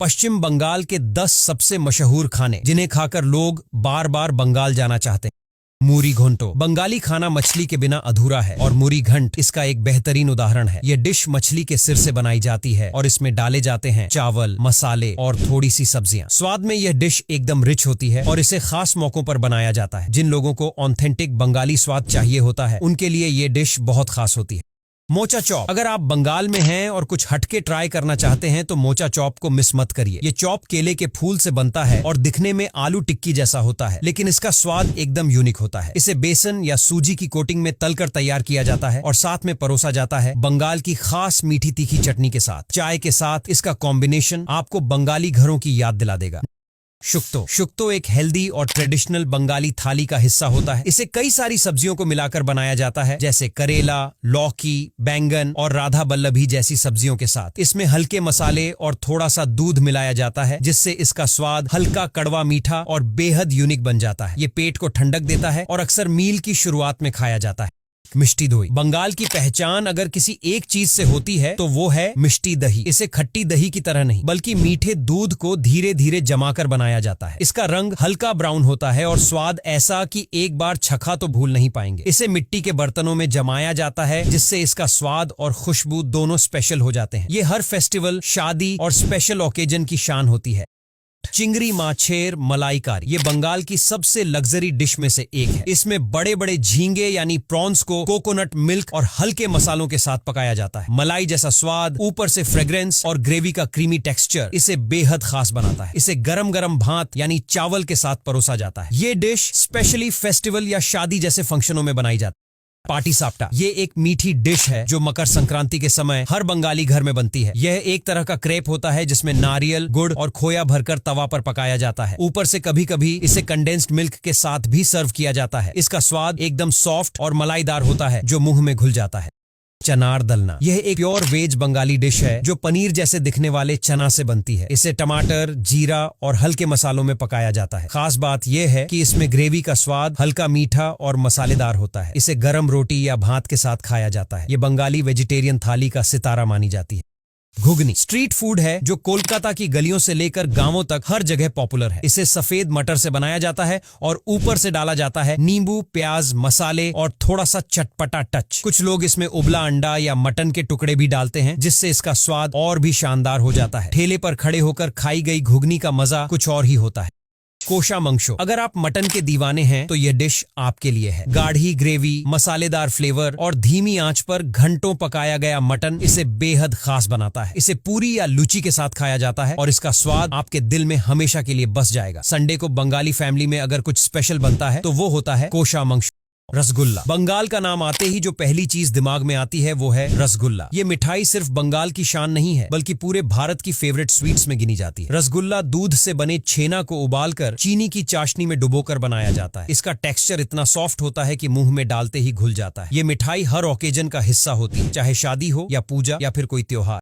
पश्चिम बंगाल के 10 सबसे मशहूर खाने जिन्हें खाकर लोग बार बार बंगाल जाना चाहते हैं। मूरी घोंटो। बंगाली खाना मछली के बिना अधूरा है और मूरी घंट इसका एक बेहतरीन उदाहरण है। यह डिश मछली के सिर से बनाई जाती है और इसमें डाले जाते हैं चावल, मसाले और थोड़ी सी सब्जियां। स्वाद में यह डिश एकदम रिच होती है और इसे खास मौकों पर बनाया जाता है। जिन लोगों को ऑथेंटिक बंगाली स्वाद चाहिए होता है उनके लिए ये डिश बहुत खास होती है। Mocha chop. अगर आप बंगाल में हैं और कुछ हटके ट्राई करना चाहते हैं तो मोचा चॉप को मिस मत करिए। ये चॉप केले के फूल से बनता है और दिखने में आलू टिक्की जैसा होता है, लेकिन इसका स्वाद एकदम यूनिक होता है। इसे बेसन या सूजी की कोटिंग में तलकर तैयार किया जाता है और साथ में परोसा जाता है बंगाल की खास मीठी तीखी चटनी के साथ। चाय के साथ इसका कॉम्बिनेशन आपको बंगाली घरों की याद दिला देगा। शुक्तो एक हेल्दी और ट्रेडिशनल बंगाली थाली का हिस्सा होता है। इसे कई सारी सब्जियों को मिलाकर बनाया जाता है, जैसे करेला, लौकी, बैंगन और राधा बल्लभी जैसी सब्जियों के साथ। इसमें हल्के मसाले और थोड़ा सा दूध मिलाया जाता है, जिससे इसका स्वाद हल्का कड़वा मीठा और बेहद यूनिक बन जाता है। ये पेट को ठंडक देता है और अक्सर मील की शुरुआत में खाया जाता है। मिष्टी दोई। बंगाल की पहचान अगर किसी एक चीज से होती है तो वो है मिष्टी दही। इसे खट्टी दही की तरह नहीं बल्कि मीठे दूध को धीरे धीरे जमाकर बनाया जाता है। इसका रंग हल्का ब्राउन होता है और स्वाद ऐसा कि एक बार चखा तो भूल नहीं पाएंगे। इसे मिट्टी के बर्तनों में जमाया जाता है, जिससे इसका स्वाद और खुशबू दोनों स्पेशल हो जाते हैं। ये हर फेस्टिवल, शादी और स्पेशल ओकेजन की शान होती है। चिंगरी माछेर मलाईकारी। ये बंगाल की सबसे लग्जरी डिश में से एक है। इसमें बड़े बड़े झींगे यानी प्रॉन्स को कोकोनट मिल्क और हल्के मसालों के साथ पकाया जाता है। मलाई जैसा स्वाद, ऊपर से फ्रेग्रेंस और ग्रेवी का क्रीमी टेक्सचर इसे बेहद खास बनाता है। इसे गरम गरम भात यानी चावल के साथ परोसा जाता है। ये डिश स्पेशली फेस्टिवल या शादी जैसे फंक्शनों में बनाई जाती है। पाटी साप्टा। ये एक मीठी डिश है जो मकर संक्रांति के समय हर बंगाली घर में बनती है। यह एक तरह का क्रेप होता है जिसमें नारियल, गुड़ और खोया भरकर तवा पर पकाया जाता है। ऊपर से कभी कभी इसे कंडेंस्ड मिल्क के साथ भी सर्व किया जाता है। इसका स्वाद एकदम सॉफ्ट और मलाईदार होता है जो मुंह में घुल जाता है। चनार दलना। यह एक प्योर वेज बंगाली डिश है जो पनीर जैसे दिखने वाले चना से बनती है। इसे टमाटर, जीरा और हल्के मसालों में पकाया जाता है। खास बात यह है कि इसमें ग्रेवी का स्वाद हल्का मीठा और मसालेदार होता है। इसे गरम रोटी या भात के साथ खाया जाता है। ये बंगाली वेजिटेरियन थाली का सितारा मानी जाती है। घुगनी स्ट्रीट फूड है जो कोलकाता की गलियों से लेकर गांवों तक हर जगह पॉपुलर है। इसे सफेद मटर से बनाया जाता है और ऊपर से डाला जाता है नींबू, प्याज, मसाले और थोड़ा सा चटपटा टच। कुछ लोग इसमें उबला अंडा या मटन के टुकड़े भी डालते हैं, जिससे इसका स्वाद और भी शानदार हो जाता है। ठेले पर खड़े होकर खाई गई घुगनी का मजा कुछ और ही होता है। कोशा मंगशो। अगर आप मटन के दीवाने हैं तो यह डिश आपके लिए है। गाढ़ी ग्रेवी, मसालेदार फ्लेवर और धीमी आंच पर घंटों पकाया गया मटन इसे बेहद खास बनाता है। इसे पूरी या लुची के साथ खाया जाता है और इसका स्वाद आपके दिल में हमेशा के लिए बस जाएगा। संडे को बंगाली फैमिली में अगर कुछ स्पेशल बनता है तो वो होता है कोशा मंगशो। रसगुल्ला। बंगाल का नाम आते ही जो पहली चीज दिमाग में आती है वो है रसगुल्ला। ये मिठाई सिर्फ बंगाल की शान नहीं है बल्कि पूरे भारत की फेवरेट स्वीट्स में गिनी जाती है। रसगुल्ला दूध से बने छेना को उबालकर चीनी की चाशनी में डुबोकर बनाया जाता है। इसका टेक्सचर इतना सॉफ्ट होता है कि मुंह में डालते ही घुल जाता है। ये मिठाई हर ओकेजन का हिस्सा होती है, चाहे शादी हो या पूजा या फिर कोई त्योहार।